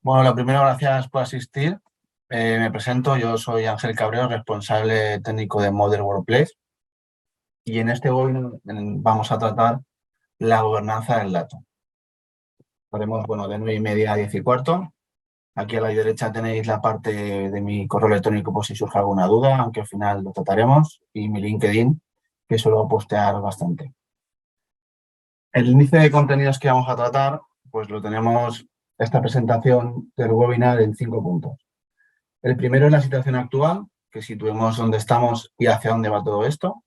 Bueno, lo primero, gracias por asistir. Me presento, yo soy Ángel Cabrero, responsable técnico de Modern Workplace, y en este webinar vamos a tratar la gobernanza del dato. Haremos, bueno, de 9:30 a 10:15. Aquí a la derecha tenéis la parte de mi correo electrónico por si surge alguna duda, aunque al final lo trataremos, y mi LinkedIn, que suelo postear bastante. El índice de contenidos que vamos a tratar, pues lo tenemos, esta presentación del webinar, en 5 puntos. El primero es la situación actual, que situemos dónde estamos y hacia dónde va todo esto.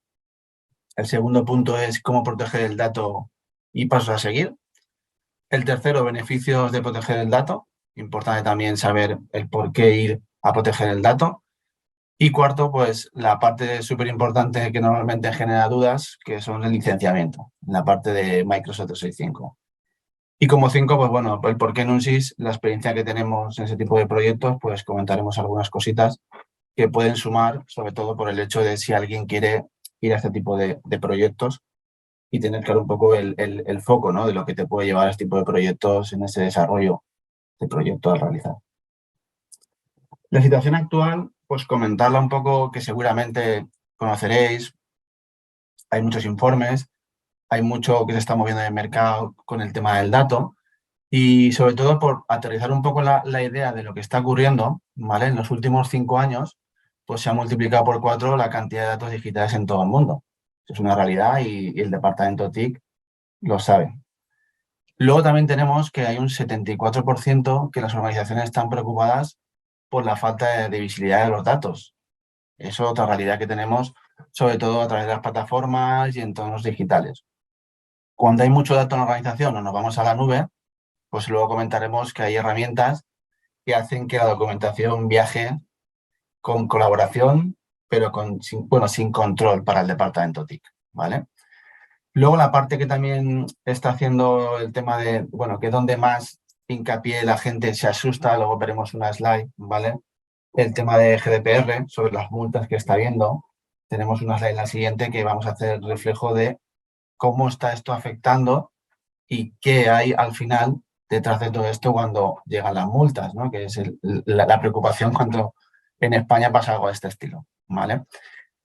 El segundo punto es cómo proteger el dato y pasos a seguir. El tercero, beneficios de proteger el dato. Importante también saber el por qué ir a proteger el dato. Y cuarto, pues la parte súper importante que normalmente genera dudas, que son el licenciamiento, la parte de Microsoft 365. Y como 5, pues bueno, el por qué en un SIS, la experiencia que tenemos en ese tipo de proyectos, pues comentaremos algunas cositas que pueden sumar, sobre todo por el hecho de si alguien quiere ir a este tipo de proyectos y tener claro un poco el foco, ¿no?, de lo que te puede llevar a este tipo de proyectos en ese desarrollo de proyecto a realizar. La situación actual, pues comentarla un poco, que seguramente conoceréis. Hay muchos informes, hay mucho que se está moviendo en el mercado con el tema del dato, y sobre todo por aterrizar un poco la idea de lo que está ocurriendo, ¿vale? En los últimos 5 años, pues se ha multiplicado por 4 la cantidad de datos digitales en todo el mundo. Eso es una realidad y el departamento TIC lo sabe. Luego también tenemos que hay un 74% que las organizaciones están preocupadas por la falta de visibilidad de los datos. Eso es otra realidad que tenemos, sobre todo a través de las plataformas y entornos digitales. Cuando hay mucho dato en la organización o nos vamos a la nube, pues luego comentaremos que hay herramientas que hacen que la documentación viaje con colaboración, pero sin control para el departamento TIC, ¿vale? Luego la parte que también está haciendo el tema de, bueno, que donde más hincapié la gente se asusta, luego veremos una slide, ¿vale? El tema de GDPR, sobre las multas que está viendo. Tenemos una slide en la siguiente que vamos a hacer reflejo de cómo está esto afectando y qué hay al final detrás de todo esto cuando llegan las multas, ¿no?, que es la preocupación cuando en España pasa algo de este estilo, ¿vale?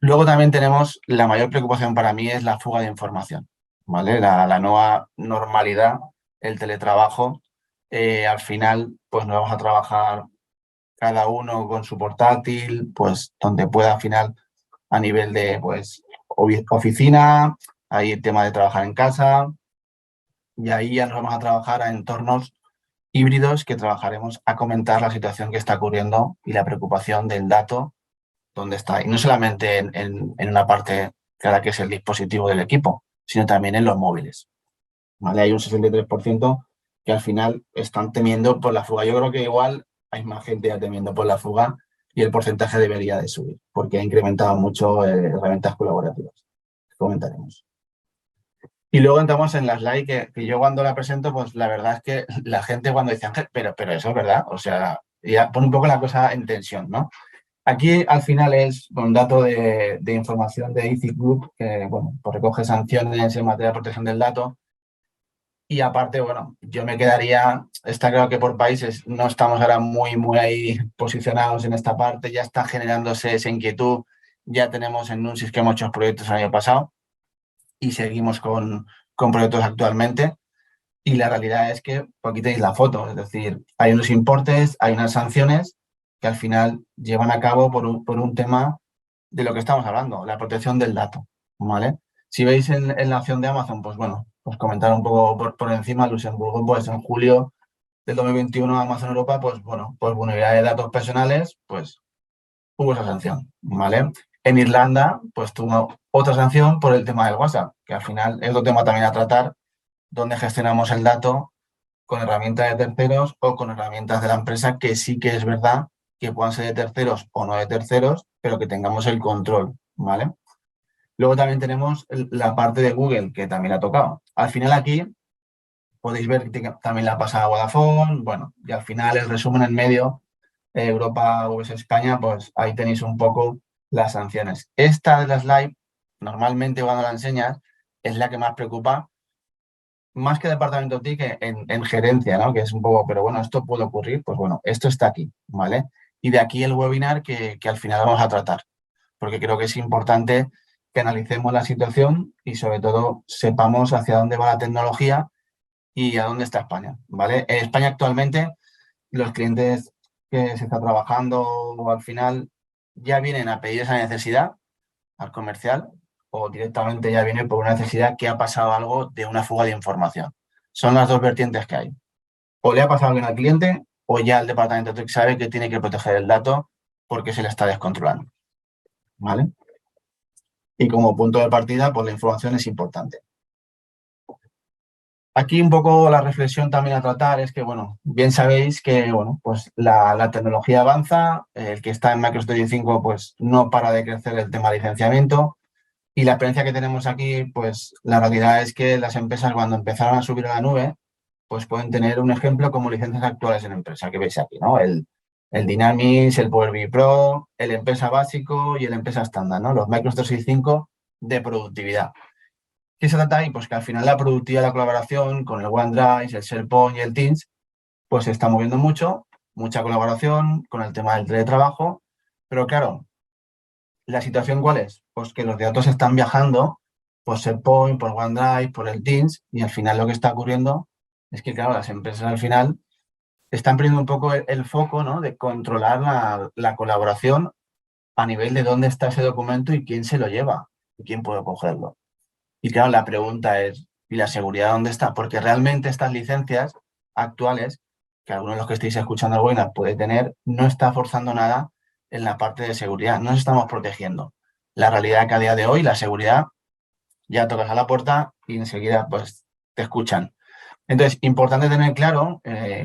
Luego también tenemos, la mayor preocupación para mí es la fuga de información, ¿vale? La nueva normalidad, el teletrabajo. Al final, pues nos vamos a trabajar cada uno con su portátil, pues donde pueda al final, a nivel de pues oficina, hay el tema de trabajar en casa, y ahí ya nos vamos a trabajar a entornos híbridos, que trabajaremos a comentar la situación que está ocurriendo y la preocupación del dato, dónde está. Y no solamente en una parte clara que es el dispositivo del equipo, sino también en los móviles, ¿vale? Hay un 63% que al final están temiendo por la fuga. Yo creo que igual hay más gente ya temiendo por la fuga y el porcentaje debería de subir, porque ha incrementado mucho herramientas colaborativas. Comentaremos. Y luego entramos en la slide que yo cuando la presento, pues la verdad es que la gente cuando dice, Ángel, pero eso es verdad, o sea, ya pone un poco la cosa en tensión, ¿no? Aquí al final es un dato de información de Ethic Group, que bueno, pues recoge sanciones en materia de protección del dato. Y aparte, bueno, yo me quedaría, está claro que por países no estamos ahora muy ahí posicionados en esta parte, ya está generándose esa inquietud, ya tenemos en NUNSIS que hemos hecho proyectos el año pasado y seguimos con proyectos actualmente. Y la realidad es que, pues aquí tenéis la foto, es decir, hay unos importes, hay unas sanciones que al final llevan a cabo por un tema de lo que estamos hablando, la protección del dato, ¿vale? Si veis en la acción de Amazon, pues bueno, pues comentar un poco por encima. Luxemburgo, pues en julio del 2021 Amazon Europa, pues bueno, por vulnerabilidad de datos personales, pues hubo esa sanción, ¿vale? En Irlanda, pues tuvo otra sanción por el tema del WhatsApp, que al final es otro tema también a tratar, donde gestionamos el dato con herramientas de terceros o con herramientas de la empresa, que sí que es verdad que puedan ser de terceros o no de terceros, pero que tengamos el control, ¿vale? Luego también tenemos la parte de Google, que también ha tocado. Al final aquí podéis ver que también la pasa a Vodafone, bueno, y al final el resumen en medio, Europa vs España, pues ahí tenéis un poco las sanciones. Esta de la slide, normalmente cuando la enseñas, es la que más preocupa, más que departamento TIC, en gerencia, ¿no? Que es un poco, pero bueno, esto puede ocurrir, pues bueno, esto está aquí, ¿vale? Y de aquí el webinar que al final vamos a tratar, porque creo que es importante que analicemos la situación y sobre todo sepamos hacia dónde va la tecnología y a dónde está España, ¿vale? En España actualmente los clientes que se está trabajando al final ya vienen a pedir esa necesidad al comercial o directamente ya viene por una necesidad que ha pasado algo de una fuga de información. Son las dos vertientes que hay. O le ha pasado algo al cliente o ya el departamento TIC sabe que tiene que proteger el dato porque se le está descontrolando, ¿vale? Y como punto de partida, pues la información es importante. Aquí un poco la reflexión también a tratar es que, bueno, bien sabéis que, bueno, pues la tecnología avanza, el que está en Microsoft 365 pues no para de crecer el tema de licenciamiento y la experiencia que tenemos aquí, pues la realidad es que las empresas cuando empezaron a subir a la nube, pues pueden tener un ejemplo como licencias actuales en empresa, que veis aquí, ¿no? El Dynamics, el Power BI Pro, el Empresa Básico y el Empresa Estándar, ¿no? Los Microsoft 365 de productividad. ¿Qué se trata ahí? Pues que al final la productividad, la colaboración con el OneDrive, el SharePoint y el Teams, pues se está moviendo mucho, mucha colaboración con el tema del teletrabajo, pero claro, ¿la situación cuál es? Pues que los datos están viajando por SharePoint, por OneDrive, por el Teams, y al final lo que está ocurriendo es que, claro, las empresas al final están perdiendo un poco el foco, ¿no? De controlar la colaboración a nivel de dónde está ese documento y quién se lo lleva y quién puede cogerlo. Y claro, la pregunta es, ¿y la seguridad dónde está? Porque realmente estas licencias actuales, que algunos de los que estéis escuchando el webinar puede tener, no está forzando nada en la parte de seguridad. No nos estamos protegiendo. La realidad es que a día de hoy la seguridad ya tocas a la puerta y enseguida pues te escuchan. Entonces, importante tener claro,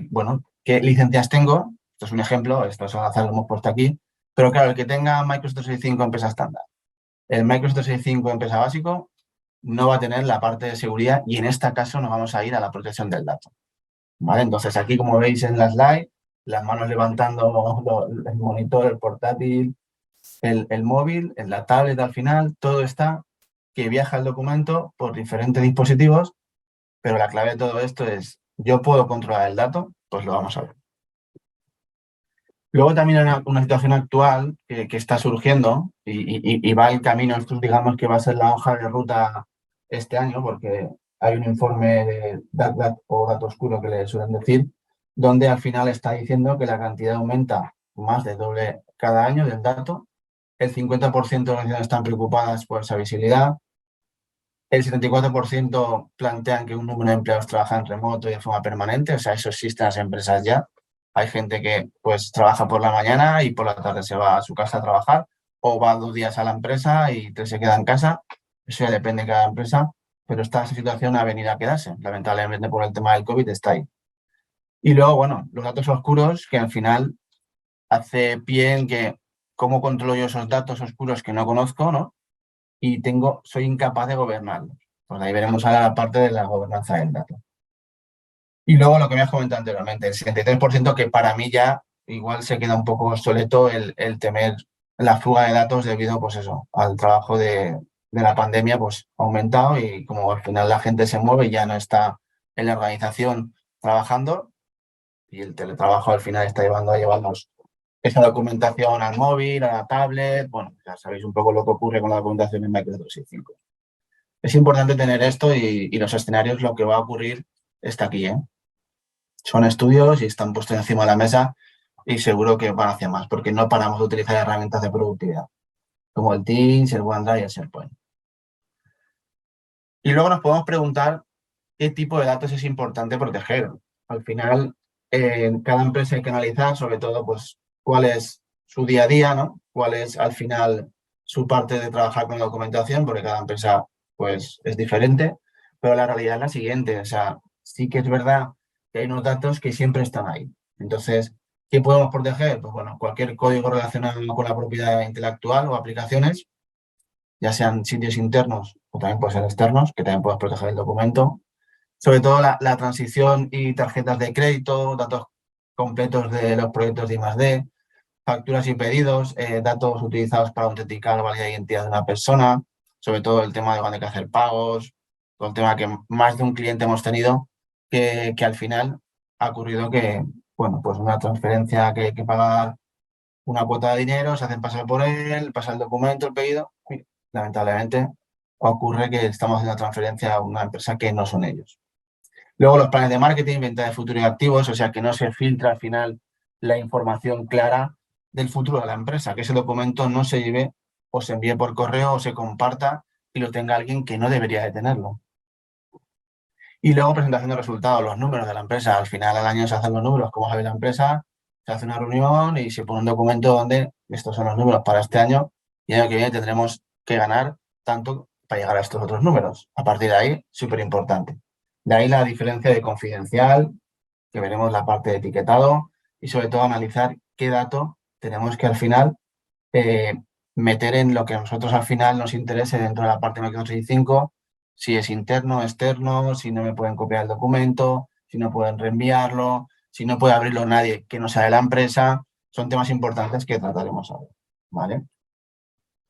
bueno, qué licencias tengo. Esto es un ejemplo, esto es al azar lo hemos puesto aquí. Pero claro, el que tenga Microsoft 365 empresa estándar, el Microsoft 365 empresa básico, no va a tener la parte de seguridad y en este caso nos vamos a ir a la protección del dato. ¿Vale? Entonces aquí, como veis en la slide, las manos levantando el monitor, el portátil, el móvil, en la tablet al final, todo está que viaja el documento por diferentes dispositivos, pero la clave de todo esto es, ¿yo puedo controlar el dato? Pues lo vamos a ver. Luego también hay una situación actual que está surgiendo y va en camino, esto digamos que va a ser la hoja de ruta este año, porque hay un informe de DAC o dato oscuro que le suelen decir, donde al final está diciendo que la cantidad aumenta más de doble cada año del dato, el 50% de las organizaciones están preocupadas por esa visibilidad, el 74% plantean que un número de empleados trabaja en remoto y de forma permanente, o sea, eso existe en las empresas ya. Hay gente que pues trabaja por la mañana y por la tarde se va a su casa a trabajar o va 2 días a la empresa y 3 se queda en casa. Eso ya depende de cada empresa, pero esta situación ha venido a quedarse. Lamentablemente por el tema del COVID está ahí. Y luego, bueno, los datos oscuros que al final hace pie en que cómo controlo yo esos datos oscuros que no conozco, ¿no? Y soy incapaz de gobernarlos. Pues ahí veremos ahora la parte de la gobernanza del dato. Y luego lo que me has comentado anteriormente, el 73% que para mí ya igual se queda un poco obsoleto el temer la fuga de datos debido, pues eso, al trabajo de la pandemia, pues ha aumentado y como al final la gente se mueve y ya no está en la organización trabajando y el teletrabajo al final está llevando a llevarnos esa documentación al móvil, a la tablet, bueno, ya sabéis un poco lo que ocurre con la documentación en Microsoft 365. Es importante tener esto y los escenarios, lo que va a ocurrir está aquí, ¿eh? Son estudios y están puestos encima de la mesa y seguro que van hacia más, porque no paramos de utilizar herramientas de productividad, como el Teams, el OneDrive y el SharePoint. Y luego nos podemos preguntar qué tipo de datos es importante proteger. Al final, en cada empresa hay que analizar, sobre todo, pues, cuál es su día a día, ¿no? Cuál es, al final, su parte de trabajar con la documentación, porque cada empresa, pues, es diferente. Pero la realidad es la siguiente, o sea, sí que es verdad que hay unos datos que siempre están ahí. Entonces, ¿qué podemos proteger? Pues, bueno, cualquier código relacionado con la propiedad intelectual o aplicaciones, ya sean sitios internos o también pueden ser externos, que también puedes proteger el documento. Sobre todo la transición y tarjetas de crédito, datos completos de los proyectos de I+D, facturas y pedidos, datos utilizados para autenticar la validez de identidad de una persona, sobre todo el tema de cuando hay que hacer pagos, con el tema que más de un cliente hemos tenido que al final ha ocurrido que, bueno, pues una transferencia que hay que pagar una cuota de dinero, se hacen pasar por él, pasa el documento, el pedido, y lamentablemente ocurre que estamos haciendo transferencia a una empresa que no son ellos. Luego los planes de marketing, venta de futuro y activos, o sea que no se filtra al final la información clara del futuro de la empresa, que ese documento no se lleve o se envíe por correo o se comparta y lo tenga alguien que no debería de tenerlo. Y luego presentación de resultados, los números de la empresa. Al final del año se hacen los números, cómo sabe la empresa, se hace una reunión y se pone un documento donde estos son los números para este año y el año que viene tendremos que ganar tanto para llegar a estos otros números. A partir de ahí, súper importante. De ahí la diferencia de confidencial, que veremos la parte de etiquetado y sobre todo analizar qué dato tenemos que al final eh, meter en lo que a nosotros al final nos interese dentro de la parte de Microsoft 365, si es interno, externo, si no me pueden copiar el documento, si no pueden reenviarlo, si no puede abrirlo nadie que no sea de la empresa. Son temas importantes que trataremos ahora, ¿vale?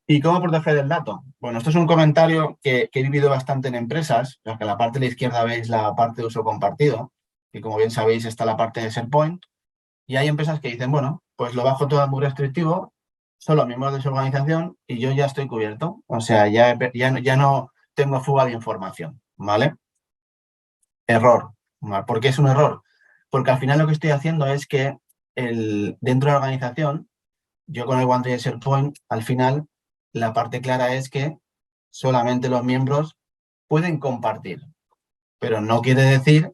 ¿Y cómo proteger el dato? Bueno, esto es un comentario que he vivido bastante en empresas, porque en la parte de la izquierda veis la parte de uso compartido, y como bien sabéis está la parte de SharePoint, y hay empresas que dicen, bueno, pues lo bajo todo muy restrictivo, solo miembros de su organización y yo ya estoy cubierto. O sea, ya no tengo fuga de información, ¿vale? Error. ¿Vale? ¿Por qué es un error? Porque al final lo que estoy haciendo es que dentro de la organización, yo con el OneDrive SharePoint, al final, la parte clara es que solamente los miembros pueden compartir, pero no quiere decir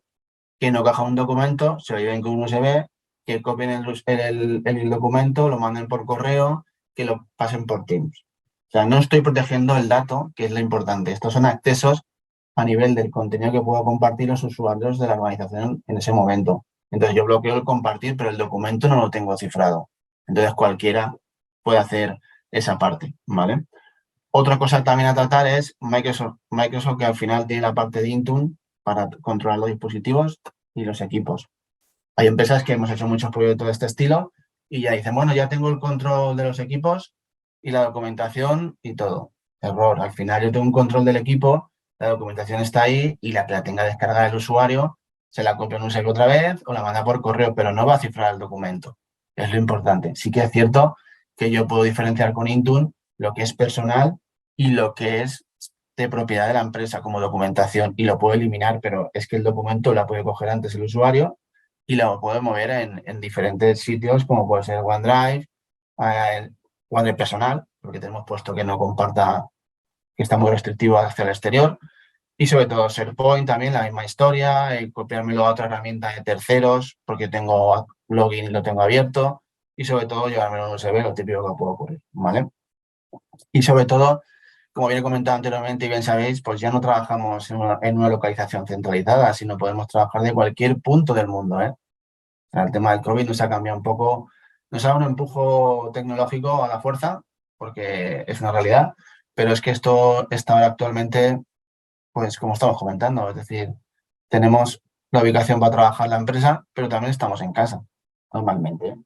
que no caja un documento, se lo lleven con un USB, que copien el documento, lo manden por correo, que lo pasen por Teams. O sea, no estoy protegiendo el dato, que es lo importante. Estos son accesos a nivel del contenido que puedo compartir los usuarios de la organización en ese momento. Entonces yo bloqueo el compartir, pero el documento no lo tengo cifrado. Entonces cualquiera puede hacer esa parte, ¿vale? Otra cosa también a tratar es Microsoft que al final tiene la parte de Intune para controlar los dispositivos y los equipos. Hay empresas que hemos hecho muchos proyectos de este estilo y ya dicen, bueno, ya tengo el control de los equipos y la documentación y todo. Error. Al final yo tengo un control del equipo, la documentación está ahí y la que la tenga descargada el usuario se la copia en un sello otra vez o la manda por correo, pero no va a cifrar el documento. Es lo importante. Sí que es cierto que yo puedo diferenciar con Intune lo que es personal y lo que es de propiedad de la empresa como documentación y lo puedo eliminar, pero es que el documento la puede coger antes el usuario y lo puede mover en diferentes sitios como puede ser OneDrive, OneDrive personal, porque tenemos puesto que no comparta, que está muy restrictivo hacia el exterior, y sobre todo SharePoint también, la misma historia, copiármelo a otra herramienta de terceros, porque tengo login y lo tengo abierto, y sobre todo llevármelo en un USB, lo típico que puede ocurrir, ¿vale? Y sobre todo, como bien he comentado anteriormente y bien sabéis, pues ya no trabajamos en una localización centralizada, sino podemos trabajar de cualquier punto del mundo, ¿eh? O sea, el tema del COVID nos ha cambiado un poco, nos ha dado un empujo tecnológico a la fuerza, porque es una realidad, pero es que esto está ahora actualmente, pues como estamos comentando, es decir, tenemos la ubicación para trabajar en la empresa, pero también estamos en casa, normalmente.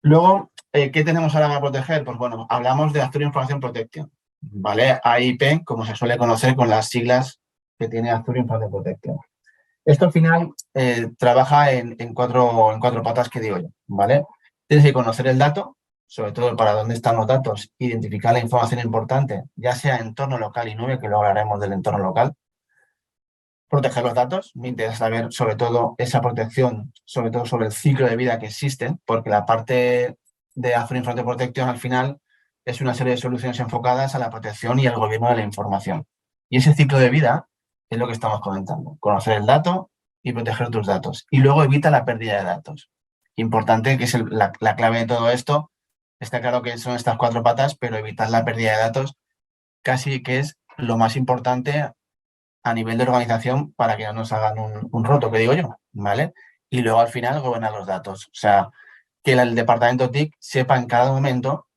Luego, ¿qué tenemos ahora para proteger? Pues bueno, hablamos de Azure Information Protection, ¿vale? AIP, como se suele conocer con las siglas que tiene Azure Information Protection. Esto al final trabaja en cuatro patas que digo yo, ¿vale? Tienes que conocer el dato, sobre todo para dónde están los datos, identificar la información importante, ya sea entorno local y nube, que luego hablaremos del entorno local, proteger los datos. Me interesa saber sobre todo esa protección, sobre todo sobre el ciclo de vida que existe, porque la parte de Azure Information Protection al final es una serie de soluciones enfocadas a la protección y al gobierno de la información. Y ese ciclo de vida es lo que estamos comentando. Conocer el dato y proteger tus datos. Y luego evita la pérdida de datos. Importante, que es la clave de todo esto. Está claro que son estas cuatro patas, pero evitar la pérdida de datos casi que es lo más importante a nivel de organización para que no nos hagan un roto, que digo yo, ¿vale? Y luego al final gobernar los datos. O sea, que el departamento TIC sepa en cada momento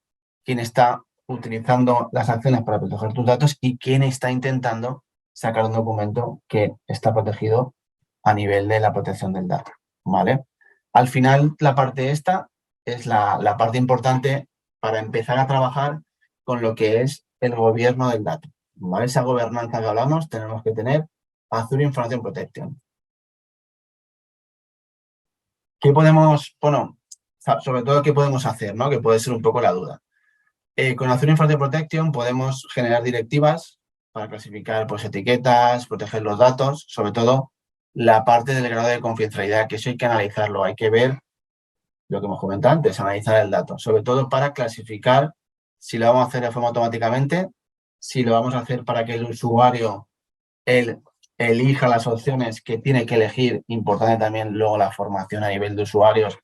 quién está utilizando las acciones para proteger tus datos y quién está intentando sacar un documento que está protegido a nivel de la protección del dato, ¿vale? Al final, la parte esta es la parte importante para empezar a trabajar con lo que es el gobierno del dato, ¿vale? Esa gobernanza que hablamos tenemos que tener Azure Information Protection. ¿Qué podemos, bueno, sobre todo qué podemos hacer, ¿no? Que puede ser un poco la duda. Con Azure Information Protection podemos generar directivas para clasificar pues, etiquetas, proteger los datos, sobre todo la parte del grado de confidencialidad, que eso hay que analizarlo, hay que ver lo que hemos comentado antes, analizar el dato, sobre todo para clasificar si lo vamos a hacer de forma automáticamente, si lo vamos a hacer para que el usuario él elija las opciones que tiene que elegir, importante también luego la formación a nivel de usuarios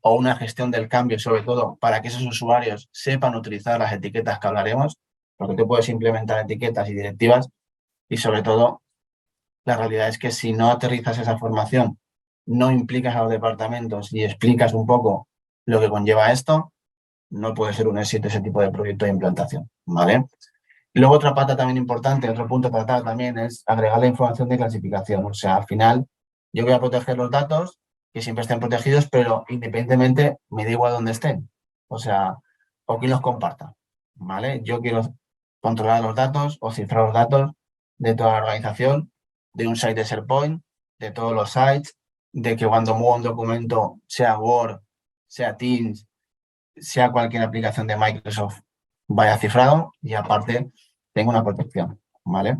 o una gestión del cambio, sobre todo para que esos usuarios sepan utilizar las etiquetas que hablaremos, porque tú puedes implementar etiquetas y directivas y sobre todo la realidad es que si no aterrizas esa formación, no implicas a los departamentos y explicas un poco lo que conlleva esto, no puede ser un éxito ese tipo de proyecto de implantación, ¿vale? Y luego otra pata también importante, otro punto a tratar también es agregar la información de clasificación. O sea, al final yo voy a proteger los datos, que siempre estén protegidos, pero independientemente me da igual dónde estén. O sea, o quién los comparta, ¿vale? Yo quiero controlar los datos o cifrar los datos de toda la organización, de un site de SharePoint, de todos los sites, de que cuando mueva un documento, sea Word, sea Teams, sea cualquier aplicación de Microsoft, vaya cifrado y aparte tengo una protección, ¿vale?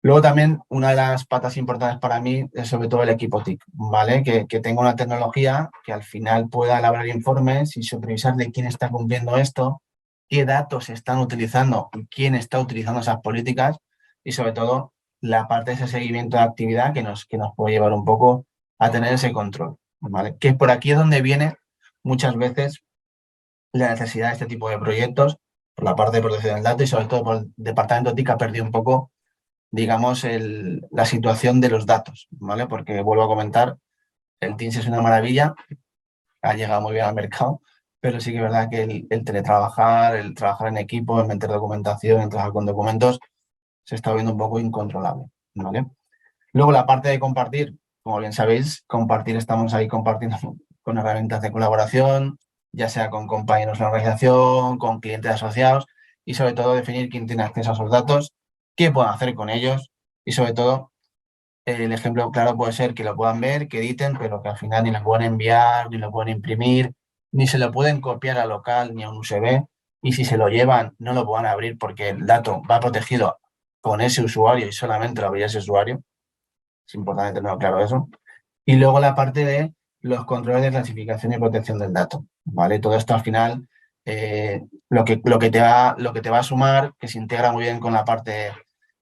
Luego también una de las patas importantes para mí es sobre todo el equipo TIC, ¿vale? Que tenga una tecnología que al final pueda elaborar informes y supervisar de quién está cumpliendo esto, qué datos se están utilizando y quién está utilizando esas políticas y sobre todo la parte de ese seguimiento de actividad que nos puede llevar un poco a tener ese control, ¿vale? Que por aquí es donde viene muchas veces la necesidad de este tipo de proyectos por la parte de protección del dato y sobre todo por el departamento TIC ha perdido un poco, digamos, la situación de los datos, ¿vale? Porque vuelvo a comentar, el Teams es una maravilla, ha llegado muy bien al mercado, pero sí que es verdad que el teletrabajar, el trabajar en equipo, el meter documentación, el trabajar con documentos, se está viendo un poco incontrolable, ¿vale? Luego la parte de compartir, como bien sabéis, compartir, estamos ahí compartiendo con herramientas de colaboración, ya sea con compañeros de la organización, con clientes asociados y sobre todo definir quién tiene acceso a esos datos, qué pueden hacer con ellos y sobre todo el ejemplo claro puede ser que lo puedan ver, que editen, pero que al final ni lo pueden enviar, ni lo pueden imprimir, ni se lo pueden copiar al local ni a un USB y si se lo llevan no lo puedan abrir porque el dato va protegido con ese usuario y solamente lo abrirá ese usuario. Es importante tenerlo claro eso. Y luego la parte de los controles de clasificación y protección del dato, ¿vale? Todo esto al final, lo que te va a sumar, que se integra muy bien con la parte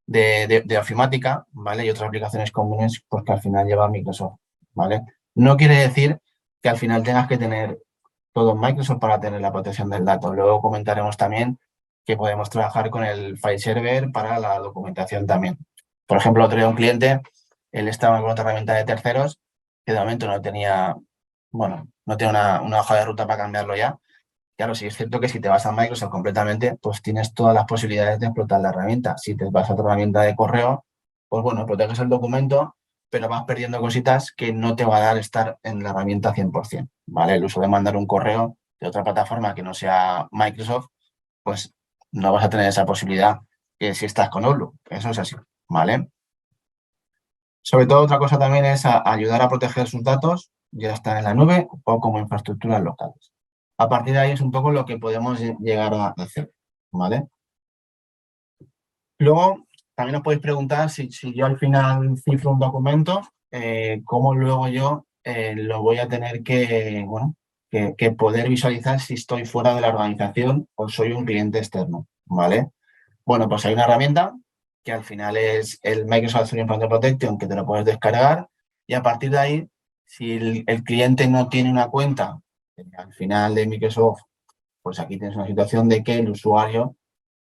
de ofimática, ¿vale? Y otras aplicaciones comunes, pues que al final lleva Microsoft, ¿vale? No quiere decir que al final tengas que tener todo en Microsoft para tener la protección del dato. Luego comentaremos también que podemos trabajar con el file server para la documentación también. Por ejemplo, otro día un cliente, él estaba con otra herramienta de terceros que de momento no tenía, bueno, no tiene una hoja de ruta para cambiarlo ya. Claro, sí es cierto que si te vas a Microsoft completamente, pues tienes todas las posibilidades de explotar la herramienta. Si te vas a otra herramienta de correo, pues bueno, proteges el documento, pero vas perdiendo cositas que no te va a dar estar en la herramienta 100%, ¿vale? El uso de mandar un correo de otra plataforma que no sea Microsoft, pues no vas a tener esa posibilidad que si estás con Outlook. Eso es así, ¿vale? Sobre todo, otra cosa también es ayudar a proteger sus datos, ya están en la nube o como infraestructuras locales. A partir de ahí es un poco lo que podemos llegar a hacer, ¿vale? Luego, también os podéis preguntar si yo al final cifro un documento, cómo luego yo lo voy a tener que, bueno, que poder visualizar si estoy fuera de la organización o soy un cliente externo, ¿vale? Bueno, pues hay una herramienta que al final es el Microsoft Azure Information Protection que te lo puedes descargar y a partir de ahí, si el cliente no tiene una cuenta al final de Microsoft, pues aquí tienes una situación de que el usuario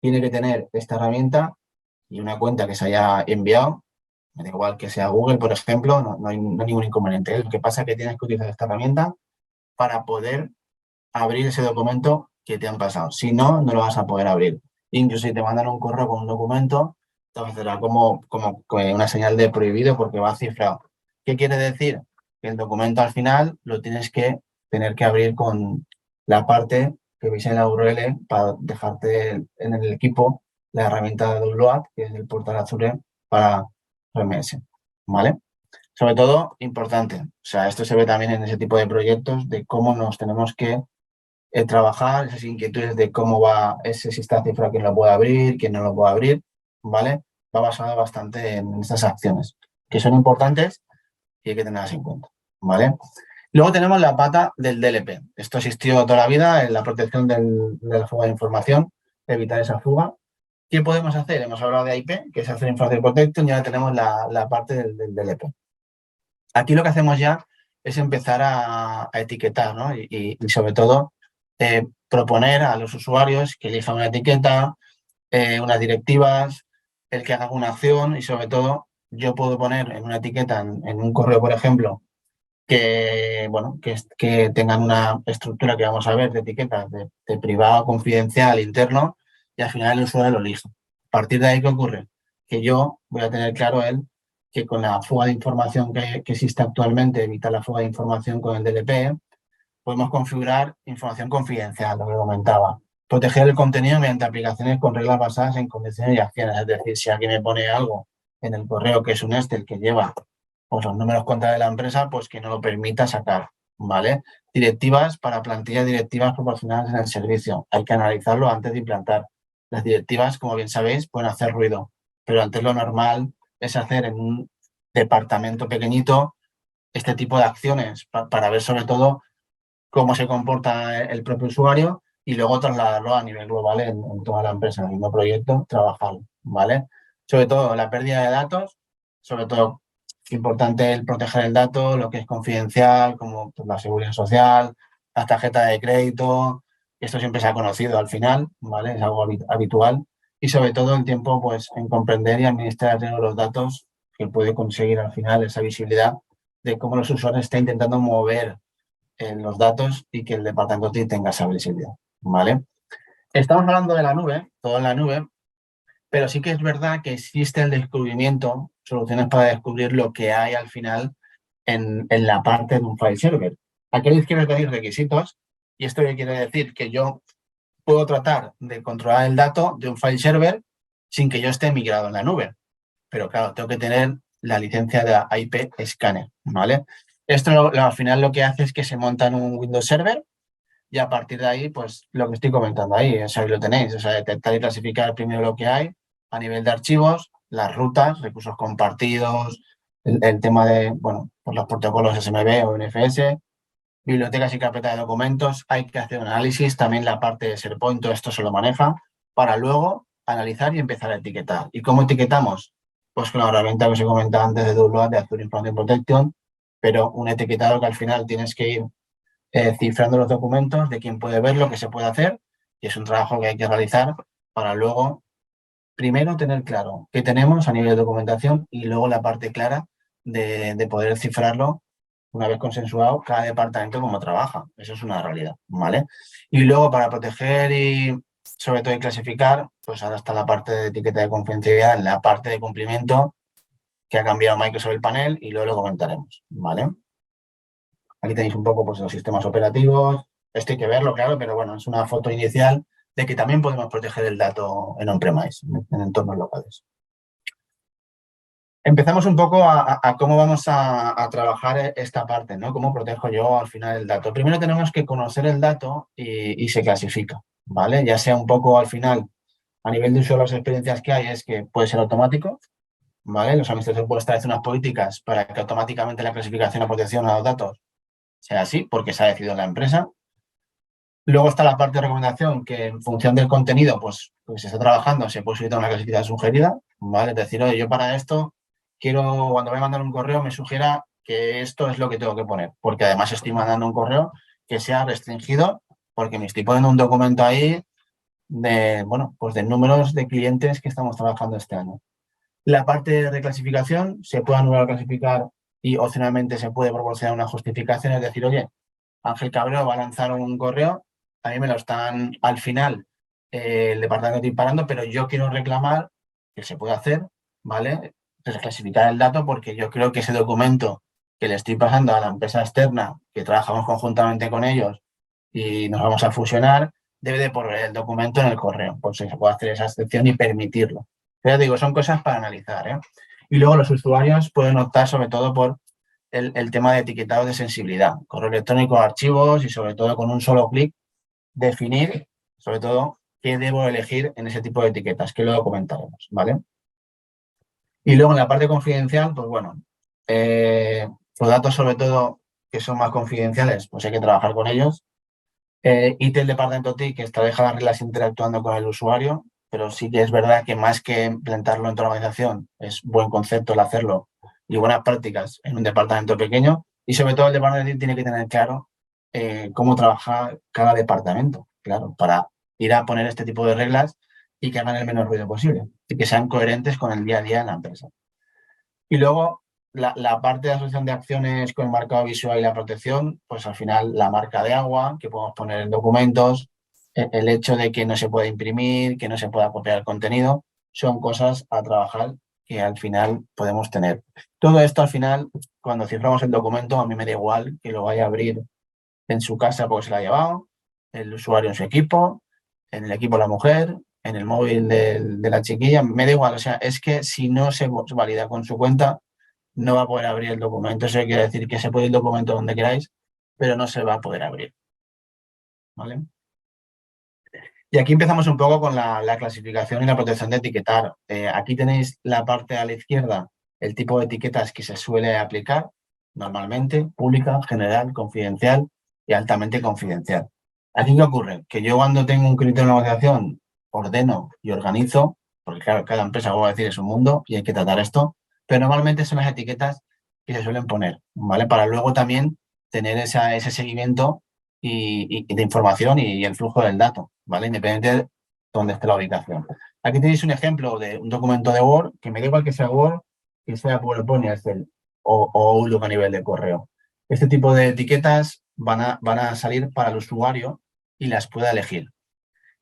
tiene que tener esta herramienta y una cuenta que se haya enviado, me da igual que sea Google, por ejemplo, no hay ningún inconveniente. Lo que pasa es que tienes que utilizar esta herramienta para poder abrir ese documento que te han pasado. Si no, no lo vas a poder abrir. Incluso si te mandan un correo con un documento, te aparecerá como una señal de prohibido porque va cifrado. ¿Qué quiere decir? Que el documento al final lo tienes que tener que abrir con la parte que veis en la URL para dejarte en el equipo la herramienta de Download, que es el portal Azure para RMS, ¿vale? Sobre todo, importante, o sea, esto se ve también en ese tipo de proyectos de cómo nos tenemos que trabajar, esas inquietudes de cómo va ese, si está cifrado, quién lo puede abrir, quién no lo puede abrir, ¿vale? Va basado bastante en estas acciones, que son importantes y hay que tenerlas en cuenta, ¿vale? Luego tenemos la pata del DLP. Esto existió toda la vida en la protección de la fuga de información, evitar esa fuga. ¿Qué podemos hacer? Hemos hablado de IP, que es hacer Information Protection, y ahora tenemos la parte del DLP. Aquí lo que hacemos ya es empezar a etiquetar, ¿no? Y sobre todo proponer a los usuarios que elijan una etiqueta, unas directivas, el que haga una acción y sobre todo yo puedo poner en una etiqueta, en un correo, por ejemplo, que, bueno, que tengan una estructura que vamos a ver de etiquetas de privado, confidencial, interno, y al final el usuario lo elige. A partir de ahí, ¿qué ocurre? Que yo voy a tener claro que con la fuga de información que existe actualmente, evitar la fuga de información con el DLP, podemos configurar información confidencial, lo que comentaba. Proteger el contenido mediante aplicaciones con reglas basadas en condiciones y acciones. Es decir, si alguien me pone algo en el correo que es un Excel que lleva pues, los números cuenta de la empresa, pues que no lo permita sacar, ¿vale? Directivas para plantillas directivas proporcionadas en el servicio. Hay que analizarlo antes de implantar. Las directivas, como bien sabéis, pueden hacer ruido, pero antes lo normal es hacer en un departamento pequeñito este tipo de acciones para ver sobre todo cómo se comporta el propio usuario y luego trasladarlo a nivel global en toda la empresa, en el mismo proyecto, trabajarlo, ¿vale? Sobre todo la pérdida de datos, sobre todo importante el proteger el dato, lo que es confidencial, como pues, la seguridad social, las tarjetas de crédito, esto siempre se ha conocido al final, ¿vale? Es algo habitual y sobre todo el tiempo pues en comprender y administrar los datos que puede conseguir al final esa visibilidad de cómo los usuarios están intentando mover en los datos y que el departamento TI tenga esa visibilidad, ¿vale? Estamos hablando de la nube, todo en la nube, pero sí que es verdad que existe el descubrimiento, soluciones para descubrir lo que hay al final en la parte de un file server. Aquí quiero pedir requisitos y esto quiere decir que yo puedo tratar de controlar el dato de un file server sin que yo esté migrado en la nube. Pero claro, tengo que tener la licencia de la IP Scanner, ¿vale? Esto al final lo que hace es que se monta en un Windows Server y a partir de ahí, pues lo que estoy comentando ahí, ahí lo tenéis, o sea, detectar y clasificar primero lo que hay a nivel de archivos, las rutas, recursos compartidos, el tema de, bueno, pues los protocolos SMB o NFS, bibliotecas y carpetas de documentos, hay que hacer un análisis, también la parte de SharePoint, todo esto se lo maneja, para luego analizar y empezar a etiquetar. ¿Y cómo etiquetamos? Pues con la herramienta que os he comentado antes de Download, de Azure Information Protection, pero un etiquetado que al final tienes que ir cifrando los documentos de quién puede ver lo que se puede hacer, y es un trabajo que hay que realizar para luego, primero, tener claro qué tenemos a nivel de documentación y luego la parte clara de poder cifrarlo una vez consensuado cada departamento cómo trabaja. Eso es una realidad, ¿vale? Y luego para proteger y sobre todo y clasificar, pues ahora está la parte de etiqueta de confidencialidad, en la parte de cumplimiento que ha cambiado Microsoft el panel y luego lo comentaremos, ¿vale? Aquí tenéis un poco pues, los sistemas operativos. Esto hay que verlo, claro, pero bueno, es una foto inicial de que también podemos proteger el dato en on-premise, en entornos locales. Empezamos un poco a cómo vamos a trabajar esta parte, ¿no? Cómo protejo yo al final el dato. Primero tenemos que conocer el dato y se clasifica, ¿vale? Ya sea un poco al final, a nivel de usuario, las experiencias que hay es que puede ser automático, ¿vale? Los administradores pueden establecer unas políticas para que automáticamente la clasificación o protección de los datos sea así, porque se ha decidido en la empresa. Luego está la parte de recomendación, que en función del contenido, pues se está trabajando, se puede subir a una clasificación sugerida, ¿vale? Es decir, oye, yo para esto quiero, cuando voy a mandar un correo, me sugiera que esto es lo que tengo que poner, porque además estoy mandando un correo que sea restringido, porque me estoy poniendo un documento ahí de, bueno, pues de números de clientes que estamos trabajando este año. La parte de reclasificación se puede anular o clasificar y opcionalmente se puede proporcionar una justificación, es decir, oye, Ángel Cabrero va a lanzar un correo, a mí me lo están al final el departamento disparando, pero yo quiero reclamar, que se puede hacer, ¿vale? Desclasificar el dato porque yo creo que ese documento que le estoy pasando a la empresa externa, que trabajamos conjuntamente con ellos y nos vamos a fusionar, debe de poner el documento en el correo, pues se puede hacer esa excepción y permitirlo. Pero digo, son cosas para analizar, ¿eh? Y luego los usuarios pueden optar sobre todo por el tema de etiquetado de sensibilidad, correo electrónico, archivos y sobre todo con un solo clic definir, sobre todo, qué debo elegir en ese tipo de etiquetas, que luego comentaremos, ¿vale? Y luego en la parte confidencial, pues bueno, los datos sobre todo que son más confidenciales, pues hay que trabajar con ellos. IT el departamento TIC que establece las reglas interactuando con el usuario, pero sí que es verdad que más que implantarlo en toda la organización, es buen concepto el hacerlo y buenas prácticas en un departamento pequeño. Y sobre todo el departamento TIC tiene que tener claro cómo trabaja cada departamento, claro, para ir a poner este tipo de reglas y que hagan el menos ruido posible y que sean coherentes con el día a día en la empresa. Y luego la parte de asociación de acciones con el marcado visual y la protección, pues al final la marca de agua que podemos poner en documentos, el hecho de que no se pueda imprimir, que no se pueda copiar el contenido, son cosas a trabajar que al final podemos tener. Todo esto al final, cuando ciframos el documento, a mí me da igual que lo vaya a abrir en su casa porque se lo ha llevado, el usuario en su equipo, en el equipo la mujer, en el móvil de la chiquilla, me da igual. O sea, es que si no se valida con su cuenta, no va a poder abrir el documento. Eso quiere decir que se puede ir el documento donde queráis, pero no se va a poder abrir. ¿Vale? Y aquí empezamos un poco con la clasificación y la protección de etiquetar. Aquí tenéis la parte a la izquierda, el tipo de etiquetas que se suele aplicar normalmente, pública, general, confidencial y altamente confidencial. ¿Aquí qué ocurre? Que yo cuando tengo un criterio de negociación ordeno y organizo, porque claro, cada empresa, como voy a decir, es un mundo y hay que tratar esto, pero normalmente son las etiquetas que se suelen poner, ¿vale? Para luego también tener ese seguimiento y de información y el flujo del dato, ¿vale? Independiente de dónde esté la ubicación. Aquí tenéis un ejemplo de un documento de Word, que me da igual que sea Word, que sea PowerPoint, Excel o Outlook a nivel de correo. Este tipo de etiquetas van a salir para el usuario y las pueda elegir.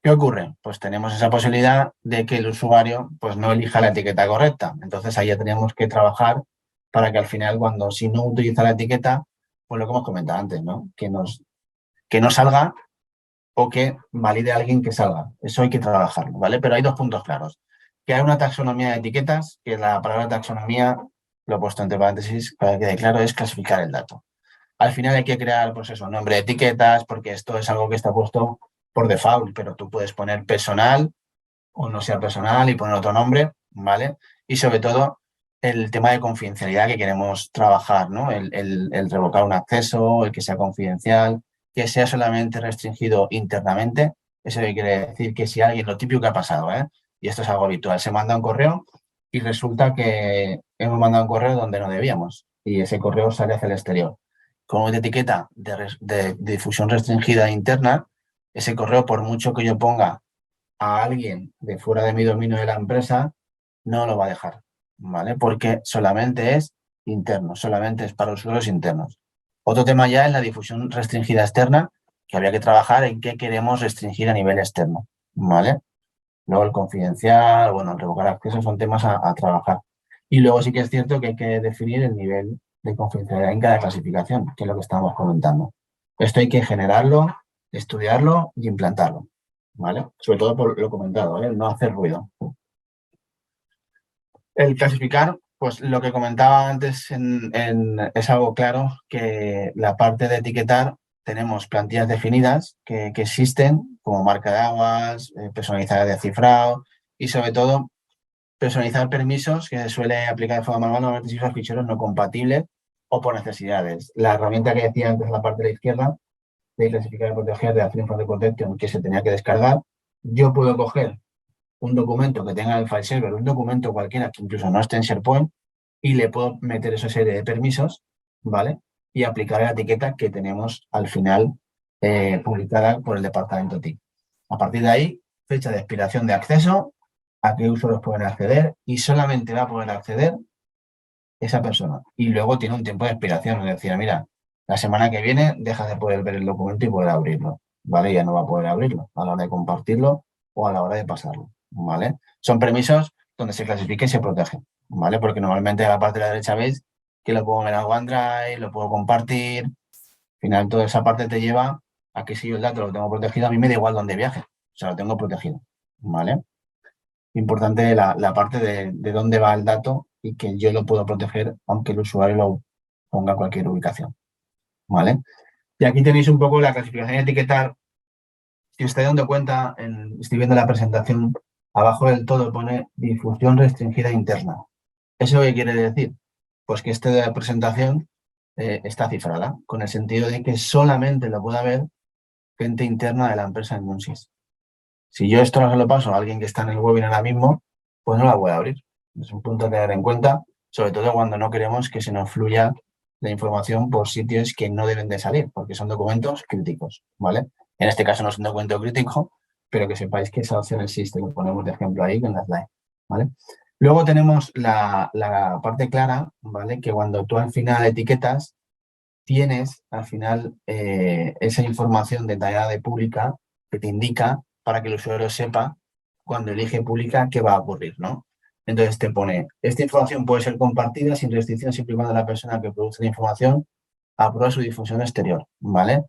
¿Qué ocurre? Pues tenemos esa posibilidad de que el usuario pues, no elija la etiqueta correcta. Entonces ahí ya tenemos que trabajar para que al final, cuando si no utiliza la etiqueta, pues lo que hemos comentado antes, ¿no? Que no salga o que valide a alguien que salga. Eso hay que trabajarlo, ¿vale? Pero hay dos puntos claros. Que hay una taxonomía de etiquetas, que la palabra taxonomía, lo he puesto entre paréntesis para que quede claro, es clasificar el dato. Al final hay que crear, pues eso, nombre de etiquetas, porque esto es algo que está puesto por default, pero tú puedes poner personal o no sea personal y poner otro nombre, ¿vale? Y sobre todo el tema de confidencialidad que queremos trabajar, ¿no? El revocar un acceso, el que sea confidencial, que sea solamente restringido internamente. Eso quiere decir que si alguien, lo típico que ha pasado, ¿eh? Y esto es algo habitual, se manda un correo y resulta que hemos mandado un correo donde no debíamos y ese correo sale hacia el exterior. Con una etiqueta de difusión restringida interna, ese correo, por mucho que yo ponga a alguien de fuera de mi dominio de la empresa, no lo va a dejar, ¿vale? Porque solamente es interno, solamente es para usuarios internos. Otro tema ya es la difusión restringida externa, que habría que trabajar en qué queremos restringir a nivel externo, ¿vale? Luego el confidencial, bueno, el revocar acceso son temas a trabajar. Y luego sí que es cierto que hay que definir el nivel de confidencialidad en cada clasificación, que es lo que estamos comentando. Esto hay que generarlo, estudiarlo y implantarlo, ¿vale? Sobre todo por lo comentado, ¿eh? No hacer ruido. El clasificar, pues lo que comentaba antes es algo claro, que la parte de etiquetar tenemos plantillas definidas que existen, como marca de aguas, personalizada de cifrado y sobre todo personalizar permisos que se suele aplicar de forma manual normalmente si usan ficheros no compatibles o por necesidades. La herramienta que decía antes en la parte de la izquierda de clasificar y proteger de Acción de Protection que se tenía que descargar, yo puedo coger un documento que tenga el file server, un documento cualquiera que incluso no esté en SharePoint y le puedo meter esa serie de permisos, ¿vale? Y aplicar la etiqueta que tenemos al final publicada por el departamento TIC. A partir de ahí, fecha de expiración de acceso, a qué usuarios pueden acceder y solamente va a poder acceder esa persona. Y luego tiene un tiempo de expiración, es decir, mira, la semana que viene deja de poder ver el documento y poder abrirlo, ¿vale? Ya no va a poder abrirlo a la hora de compartirlo o a la hora de pasarlo, ¿vale? Son permisos donde se clasifica y se protege, ¿vale? Porque normalmente a la parte de la derecha veis que lo puedo ver a OneDrive, lo puedo compartir, al final toda esa parte te lleva Aquí si yo el dato lo tengo protegido, a mí me da igual dónde viaje. O sea, lo tengo protegido, ¿vale? Importante la parte de dónde va el dato y que yo lo puedo proteger aunque el usuario lo ponga a cualquier ubicación, ¿vale? Y aquí tenéis un poco la clasificación y etiquetar. Si os estáis dando cuenta, estoy viendo la presentación, abajo del todo pone difusión restringida interna. ¿Eso qué quiere decir? Pues que esta presentación está cifrada, con el sentido de que solamente lo pueda ver gente interna de la empresa en Munsys. Si yo esto no se lo paso a alguien que está en el webinar ahora mismo, pues no la voy a abrir. Es un punto a tener en cuenta, sobre todo cuando no queremos que se nos fluya la información por sitios que no deben de salir, porque son documentos críticos, ¿vale? En este caso no es un documento crítico, pero que sepáis que esa opción existe. Lo ponemos de ejemplo ahí en la slide, ¿vale? Luego tenemos la parte clara, ¿vale? Que cuando tú al final etiquetas, tienes al final esa información detallada de pública que te indica para que el usuario sepa cuando elige pública qué va a ocurrir, ¿no? Entonces te pone, esta información puede ser compartida sin restricción siempre y cuando la persona que produce la información apruebe su difusión exterior, ¿vale?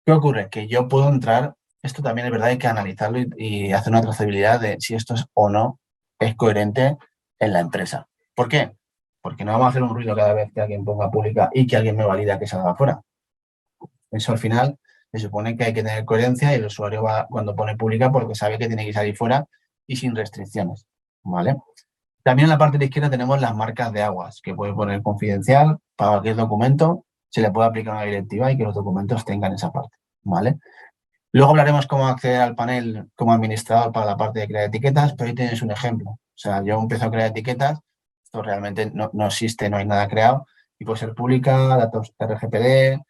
¿Qué ocurre? Que yo puedo entrar, esto también es verdad, hay que analizarlo y hacer una trazabilidad de si esto es o no es coherente en la empresa. ¿Por qué? Porque no vamos a hacer un ruido cada vez que alguien ponga pública y que alguien me valida que salga afuera. Eso al final se supone que hay que tener coherencia y el usuario va cuando pone pública porque sabe que tiene que salir fuera y sin restricciones, ¿vale? También en la parte de izquierda tenemos las marcas de aguas, que puede poner confidencial para cualquier documento, se le puede aplicar una directiva y que los documentos tengan esa parte, ¿vale? Luego hablaremos cómo acceder al panel como administrador para la parte de crear etiquetas, pero ahí tenéis un ejemplo. O sea, yo empiezo a crear etiquetas, esto realmente no existe, no hay nada creado, y puede ser pública, datos RGPD,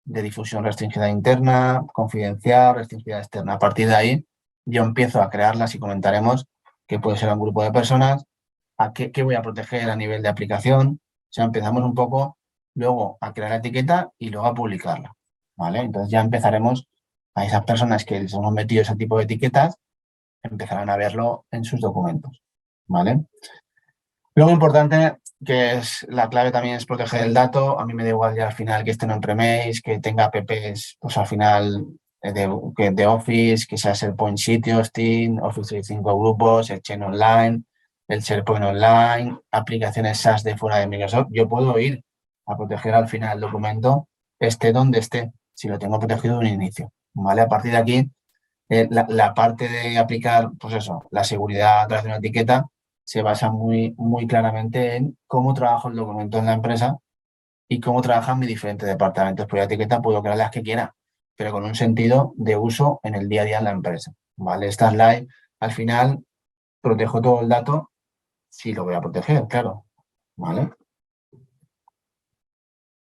de difusión restringida interna, confidencial, restringida externa. A partir de ahí, yo empiezo a crearlas y comentaremos que puede ser un grupo de personas, a qué voy a proteger a nivel de aplicación. O sea, empezamos un poco luego a crear la etiqueta y luego a publicarla, ¿vale? Entonces ya empezaremos a esas personas que les hemos metido ese tipo de etiquetas, empezarán a verlo en sus documentos, ¿vale? Luego importante, que es la clave también es proteger el dato. A mí me da igual ya al final que estén en premise, que tenga apps, pues al final de Office, que sea SharePoint Sitios, Team, Office 365 Grupos, Exchange Online, el SharePoint Online, aplicaciones SaaS de fuera de Microsoft. Yo puedo ir a proteger al final el documento, esté donde esté, si lo tengo protegido de un inicio, ¿vale? A partir de aquí, la parte de aplicar, pues eso, la seguridad a través de una etiqueta se basa muy claramente en cómo trabajo el documento en la empresa y cómo trabajan mis diferentes departamentos. Por la etiqueta puedo crear las que quiera, pero con un sentido de uso en el día a día en la empresa, ¿vale? Esta slide, al final, protejo todo el dato si lo voy a proteger, claro, ¿vale?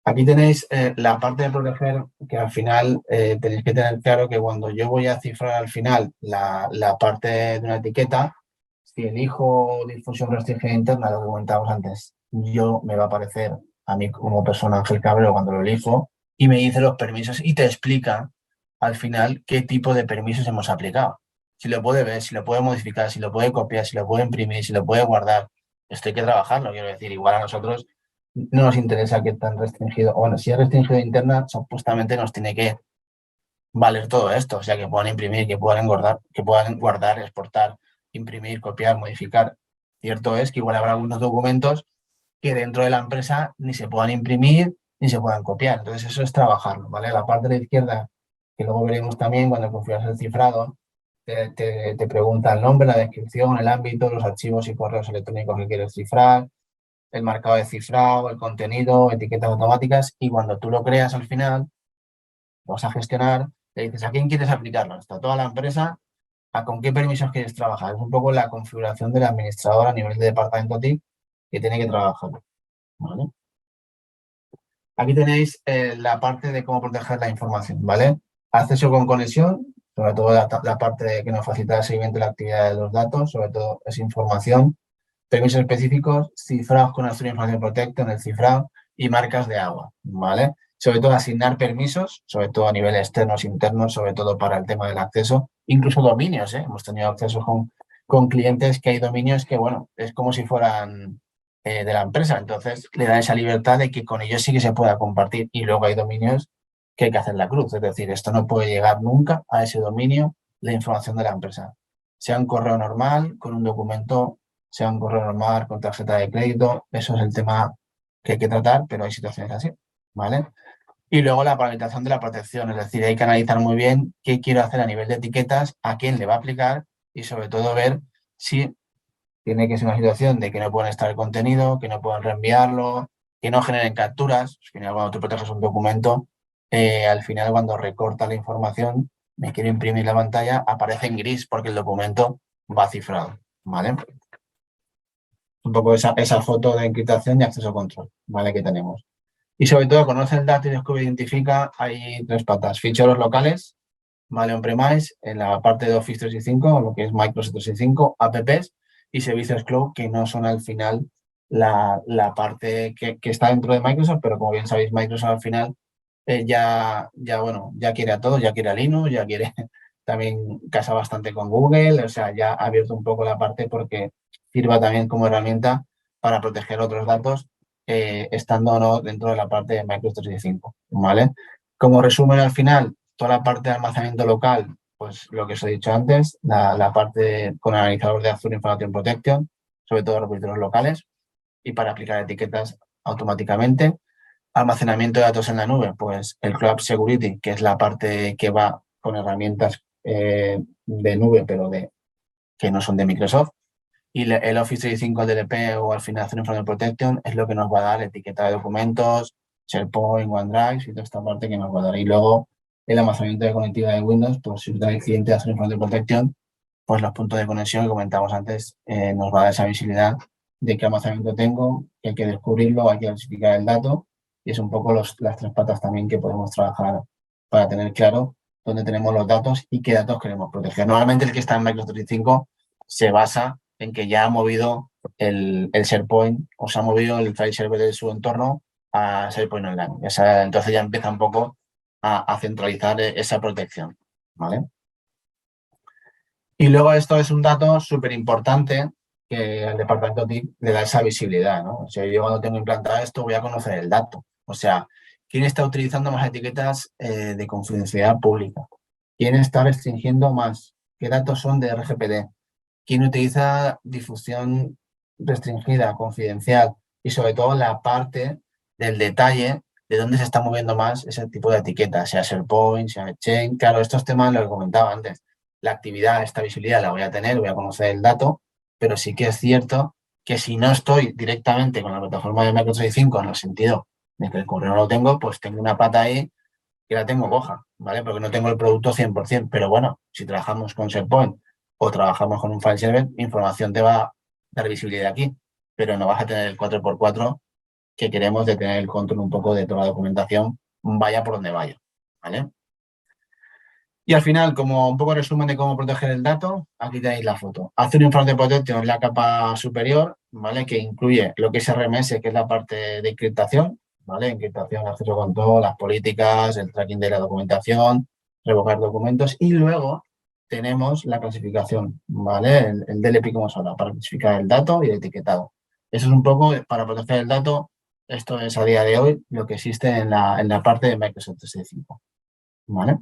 Aquí tenéis la parte de proteger que al final tenéis que tener claro que cuando yo voy a cifrar al final la parte de una etiqueta, si elijo difusión restringida interna, lo que comentábamos antes, yo me va a aparecer a mí como persona Ángel Cabrero cuando lo elijo y me dice los permisos y te explica al final qué tipo de permisos hemos aplicado. Si lo puede ver, si lo puede modificar, si lo puede copiar, si lo puede imprimir, si lo puede guardar. Esto hay que trabajarlo, quiero decir. Igual a nosotros no nos interesa que tan restringido. Bueno, si es restringido interna, supuestamente nos tiene que valer todo esto. O sea, que puedan imprimir, que puedan guardar, exportar, imprimir, copiar, modificar. Cierto es que igual habrá algunos documentos que dentro de la empresa ni se puedan imprimir ni se puedan copiar. Entonces, eso es trabajarlo, ¿vale? La parte de la izquierda, que luego veremos también cuando configuras el cifrado, te pregunta el nombre, la descripción, el ámbito, los archivos y correos electrónicos que quieres cifrar, el marcado de cifrado, el contenido, etiquetas automáticas, y cuando tú lo creas al final, lo vas a gestionar, le dices a quién quieres aplicarlo, está toda la empresa, a con qué permisos quieres trabajar. Es un poco la configuración del administrador a nivel de departamento TIC que tiene que trabajar, ¿vale? Aquí tenéis la parte de cómo proteger la información, ¿vale? Acceso con conexión, sobre todo la parte que nos facilita el seguimiento de la actividad de los datos, sobre todo es información, permisos específicos, cifrados con Azure Information Protector en el cifrado y marcas de agua, ¿vale? Sobre todo asignar permisos, sobre todo a nivel externos, internos, sobre todo para el tema del acceso, incluso dominios, ¿eh? Hemos tenido acceso con clientes que hay dominios que, bueno, es como si fueran de la empresa, entonces le da esa libertad de que con ellos sí que se pueda compartir y luego hay dominios que hay que hacer la cruz. Es decir, esto no puede llegar nunca a ese dominio la información de la empresa. Sea un correo normal, con un documento, sea un correo normal con tarjeta de crédito, eso es el tema que hay que tratar, pero hay situaciones así, ¿vale? Y luego la parametrización de la protección, es decir, hay que analizar muy bien qué quiero hacer a nivel de etiquetas, a quién le va a aplicar y sobre todo ver si tiene que ser una situación de que no pueden estar el contenido, que no puedan reenviarlo, que no generen capturas. Al final, cuando tú proteges un documento, al final cuando recorta la información, me quiero imprimir la pantalla, aparece en gris porque el documento va cifrado, ¿vale? Un poco esa foto de encriptación y acceso a control, ¿vale? Que tenemos. Y sobre todo, conoce el dato y descubre, identifica, hay tres patas. Ficheros locales, ¿vale? On-premise, en la parte de Office 365, lo que es Microsoft 365, apps y servicios cloud, que no son al final la parte que está dentro de Microsoft, pero como bien sabéis, Microsoft al final bueno, ya quiere a todo, ya quiere a Linux, ya quiere también casa bastante con Google, o sea, ya ha abierto un poco la parte porque sirva también como herramienta para proteger otros datos, estando o no dentro de la parte de Microsoft 365, ¿vale? Como resumen al final, toda la parte de almacenamiento local, pues lo que os he dicho antes, la parte con analizador de Azure Information Protection, sobre todo repositorios locales, y para aplicar etiquetas automáticamente. Almacenamiento de datos en la nube, pues el Cloud Security, que es la parte que va con herramientas de nube, pero que no son de Microsoft. Y el Office 365 DLP o al final Azure Information Protection es lo que nos va a dar etiqueta de documentos, SharePoint, OneDrive y toda esta parte que nos va a dar. Y luego el almacenamiento de conectividad de Windows, pues si usted el cliente de Azure Information Protection, pues los puntos de conexión que comentamos antes nos va a dar esa visibilidad de qué almacenamiento tengo, que hay que descubrirlo, hay que clasificar el dato y es un poco las tres patas también que podemos trabajar para tener claro dónde tenemos los datos y qué datos queremos proteger. Normalmente el que está en Microsoft 365 se basa en que ya ha movido el SharePoint o se ha movido el file server de su entorno a SharePoint Online. Entonces ya empieza un poco a centralizar esa protección, ¿vale? Y luego esto es un dato súper importante que al departamento TIC le da esa visibilidad, ¿no? O sea, yo cuando tengo implantado esto voy a conocer el dato. O sea, ¿quién está utilizando más etiquetas de confidencialidad pública? ¿Quién está restringiendo más? ¿Qué datos son de RGPD? ¿Quién utiliza difusión restringida, confidencial? Y sobre todo la parte del detalle de dónde se está moviendo más ese tipo de etiquetas, sea SharePoint, sea Exchange. Claro, estos temas los comentaba antes. La actividad, esta visibilidad la voy a tener, voy a conocer el dato, pero sí que es cierto que si no estoy directamente con la plataforma de Microsoft 365 en el sentido de que el correo no lo tengo, pues tengo una pata ahí que la tengo coja, ¿vale? Porque no tengo el producto 100%, pero bueno, si trabajamos con SharePoint o trabajamos con un file server, información te va a dar visibilidad aquí, pero no vas a tener el 4x4 que queremos de tener el control un poco de toda la documentación, vaya por donde vaya, ¿vale? Y al final, como un poco resumen de cómo proteger el dato, aquí tenéis la foto. Azure Information Protection es la capa superior, ¿vale? Que incluye lo que es RMS, que es la parte de encriptación, ¿vale? Encriptación, acceso con todo, las políticas, el tracking de la documentación, revocar documentos y luego tenemos la clasificación, ¿vale? El DLP como hemos hablado, para clasificar el dato y el etiquetado. Eso es un poco para proteger el dato. Esto es a día de hoy lo que existe en la parte de Microsoft 365, ¿vale?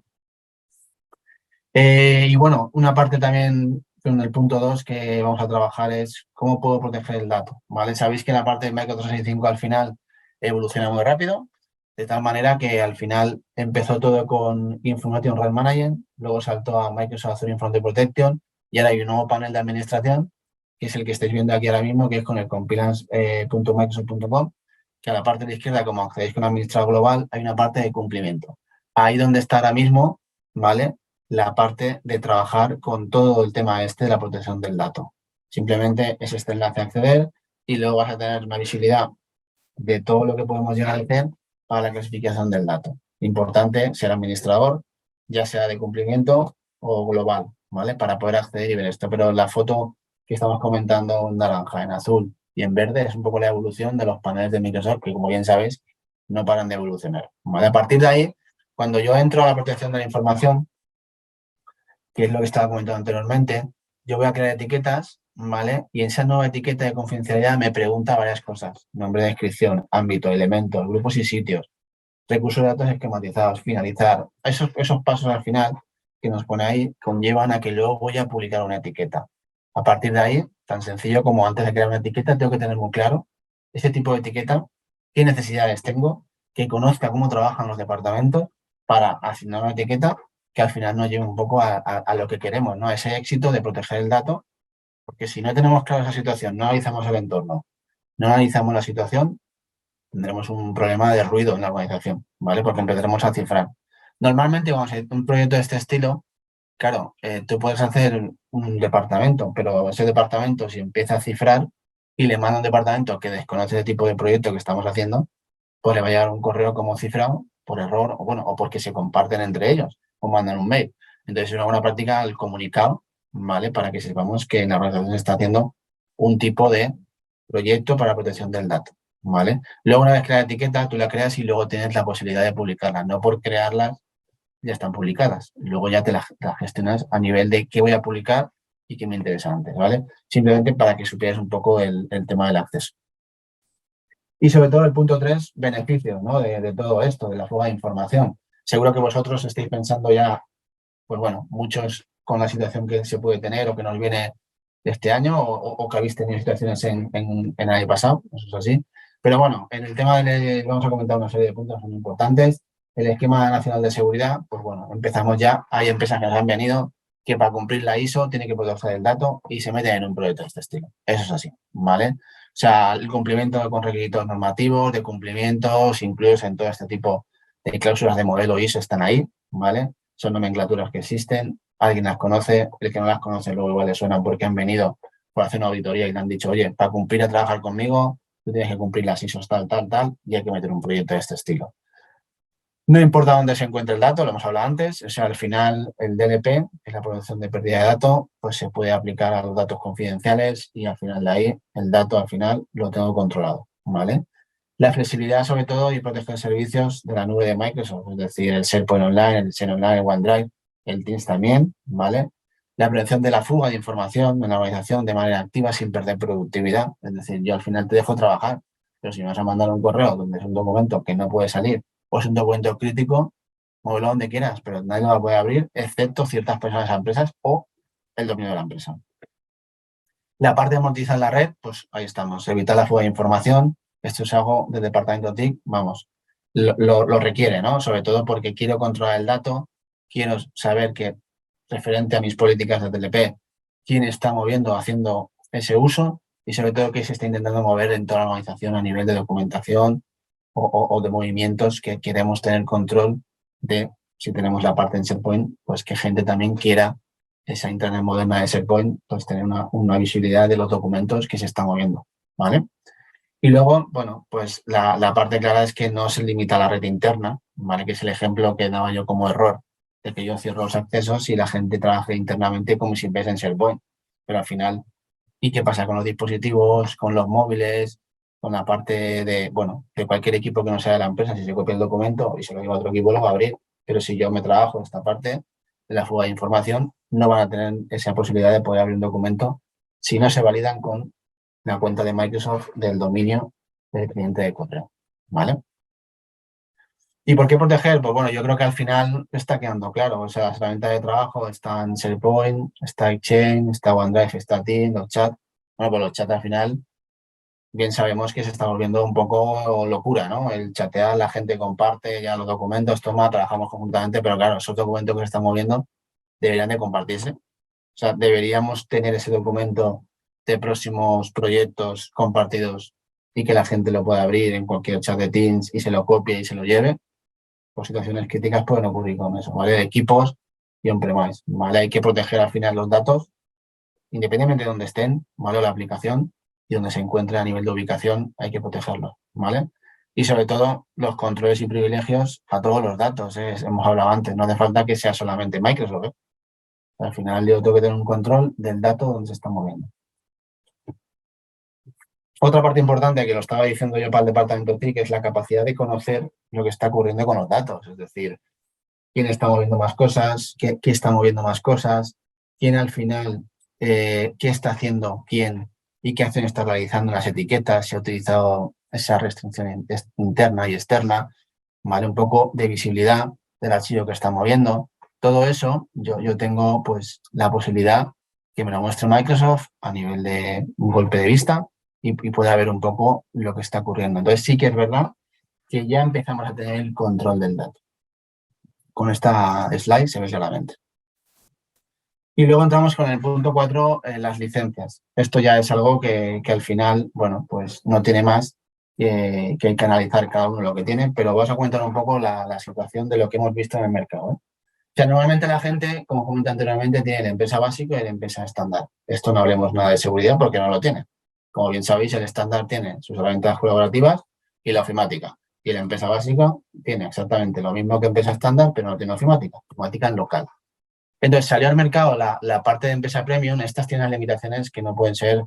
Y bueno, una parte también en el punto 2 que vamos a trabajar es cómo puedo proteger el dato, ¿vale? Sabéis que la parte de Microsoft 365 al final evoluciona muy rápido, de tal manera que al final empezó todo con Information Right Manager, luego saltó a Microsoft Azure Information Protection y ahora hay un nuevo panel de administración, que es el que estáis viendo aquí ahora mismo, que es con el compliance.microsoft.com, que a la parte de la izquierda, como accedéis con administrador global, hay una parte de cumplimiento. Ahí donde está ahora mismo, ¿vale? La parte de trabajar con todo el tema este de la protección del dato. Simplemente es este enlace a acceder y luego vas a tener una visibilidad de todo lo que podemos llegar a hacer para la clasificación del dato. Importante ser administrador, ya sea de cumplimiento o global, ¿vale? Para poder acceder y ver esto. Pero la foto que estamos comentando en naranja, en azul y en verde es un poco la evolución de los paneles de Microsoft que, como bien sabéis, no paran de evolucionar, ¿vale? A partir de ahí, cuando yo entro a la protección de la información, que es lo que estaba comentando anteriormente, yo voy a crear etiquetas, ¿vale? Y en esa nueva etiqueta de confidencialidad me pregunta varias cosas. Nombre de descripción, ámbito, elementos, grupos y sitios. recursos de datos esquematizados, finalizar. Esos pasos al final que nos pone ahí conllevan a que luego voy a publicar una etiqueta. A partir de ahí, tan sencillo como antes de crear una etiqueta, tengo que tener muy claro ese tipo de etiqueta, qué necesidades tengo, que conozca cómo trabajan los departamentos para asignar una etiqueta que al final nos lleve un poco a lo que queremos, ¿no? A ese éxito de proteger el dato, porque si no tenemos claro esa situación, no analizamos el entorno, no analizamos la situación, tendremos un problema de ruido en la organización, ¿vale? Porque empezaremos a cifrar. Normalmente, vamos a un proyecto de este estilo, claro, tú puedes hacer un departamento, pero ese departamento, si empieza a cifrar y le manda a un departamento que desconoce el tipo de proyecto que estamos haciendo, pues le va a llegar un correo como cifrado por error o, bueno, o porque se comparten entre ellos o mandan un mail. Entonces, es una buena práctica el comunicado, ¿vale? Para que sepamos que en la organización se está haciendo un tipo de proyecto para protección del dato, ¿vale? Luego, una vez creada la etiqueta, tú la creas y luego tienes la posibilidad de publicarla. No por crearlas ya están publicadas. Luego ya te las gestionas a nivel de qué voy a publicar y qué me interesa antes, ¿vale? Simplemente para que supieras un poco el tema del acceso. Y sobre todo el punto 3, beneficios, ¿no? De todo esto, de la fuga de información. Seguro que vosotros estáis pensando ya, pues bueno, muchos con la situación que se puede tener o que nos viene de este año o que habéis tenido situaciones en el año pasado, eso es así. Pero bueno, en el tema vamos a comentar una serie de puntos muy importantes. El esquema nacional de seguridad, pues bueno, empezamos ya. Hay empresas que nos han venido que para cumplir la ISO tiene que proteger el dato y se meten en un proyecto de este estilo. Eso es así, ¿vale? O sea, el cumplimiento con requisitos normativos, de cumplimientos incluidos en todo este tipo de cláusulas de modelo ISO están ahí, ¿vale? Son nomenclaturas que existen, alguien las conoce, el que no las conoce luego igual le suenan porque han venido por hacer una auditoría y le han dicho, oye, para cumplir a trabajar conmigo, tú tienes que cumplir las ISOs tal, tal, tal, y hay que meter un proyecto de este estilo. No importa dónde se encuentre el dato, lo hemos hablado antes, o sea, al final el DLP, que es la protección de pérdida de datos, pues se puede aplicar a los datos confidenciales y al final de ahí el dato al final lo tengo controlado, ¿vale? La flexibilidad sobre todo y proteger servicios de la nube de Microsoft, es decir, el SharePoint Online, el Share Online, el OneDrive, el Teams también, ¿vale? La prevención de la fuga de información en la organización de manera activa sin perder productividad, es decir, yo al final te dejo trabajar, pero si me vas a mandar un correo donde es un documento que no puede salir o es un documento crítico, móvelo donde quieras, pero nadie lo va a poder abrir, excepto ciertas personas o empresas o el dominio de la empresa. La parte de amortizar la red, pues ahí estamos, evitar la fuga de información. Esto es algo del departamento TIC, vamos, lo requiere, ¿no? Sobre todo porque quiero controlar el dato, quiero saber que, referente a mis políticas de TLP, quién está moviendo, haciendo ese uso y sobre todo qué se está intentando mover en toda la organización a nivel de documentación o de movimientos que queremos tener control de, si tenemos la parte en SharePoint, pues que gente también quiera esa internet moderna de SharePoint, pues tener una visibilidad de los documentos que se están moviendo, ¿vale? Y luego, bueno, pues la parte clara es que no se limita a la red interna, ¿vale? Que es el ejemplo que daba yo como error, de que yo cierro los accesos y la gente trabaje internamente como si fuese en SharePoint. Pero al final, ¿y qué pasa con los dispositivos, con los móviles, con la parte de, bueno, de cualquier equipo que no sea de la empresa? Si se copia el documento y se lo lleva a otro equipo, lo va a abrir. Pero si yo me trabajo esta parte de la fuga de información, no van a tener esa posibilidad de poder abrir un documento si no se validan con la cuenta de Microsoft del dominio del cliente de correo, ¿vale? ¿Y por qué proteger? Pues bueno, yo creo que al final está quedando claro. O sea, las herramientas de trabajo están SharePoint, está Exchange, está OneDrive, está Teams, los chats. Bueno, pues los chats al final bien sabemos que se está volviendo un poco locura, ¿no? El chatear, la gente comparte ya los documentos, toma, trabajamos conjuntamente, pero claro, esos documentos que se están moviendo deberían de compartirse. O sea, deberíamos tener ese documento de próximos proyectos compartidos y que la gente lo pueda abrir en cualquier chat de Teams y se lo copie y se lo lleve. Pues situaciones críticas pueden ocurrir con eso, ¿vale? De equipos y on-premise, ¿vale? Hay que proteger al final los datos, independientemente de donde estén, ¿vale? La aplicación y donde se encuentre a nivel de ubicación, hay que protegerlos, ¿vale? Y sobre todo los controles y privilegios a todos los datos, ¿eh? Hemos hablado antes, no hace falta que sea solamente Microsoft, ¿eh? Al final yo tengo que tener un control del dato donde se está moviendo. Otra parte importante que lo estaba diciendo yo para el departamento TIC es la capacidad de conocer lo que está ocurriendo con los datos, es decir, quién está moviendo más cosas, qué está moviendo más cosas, quién al final, qué está haciendo quién y qué acción está realizando en las etiquetas, si ha utilizado esa restricción interna y externa. ¿vale? Un poco de visibilidad del archivo que está moviendo. Todo eso yo tengo pues la posibilidad que me lo muestre Microsoft a nivel de un golpe de vista y pueda ver un poco lo que está ocurriendo. Entonces sí que es verdad que ya empezamos a tener el control del dato. Con esta slide se ve claramente. Y luego entramos con el punto 4, las licencias. Esto ya es algo que al final, bueno, pues no tiene más que hay que analizar cada uno lo que tiene, pero vamos a comentar un poco la situación de lo que hemos visto en el mercado, ¿eh? O sea, normalmente la gente, como comenté anteriormente, tiene el empresa básico y el empresa estándar. Esto no hablemos nada de seguridad porque no lo tiene. Como bien sabéis, el estándar tiene sus herramientas colaborativas y la ofimática. Y el empresa básica tiene exactamente lo mismo que empresa estándar, pero no tiene ofimática, ofimática en local. Entonces salió al mercado la parte de empresa premium. Estas tienen limitaciones que no pueden ser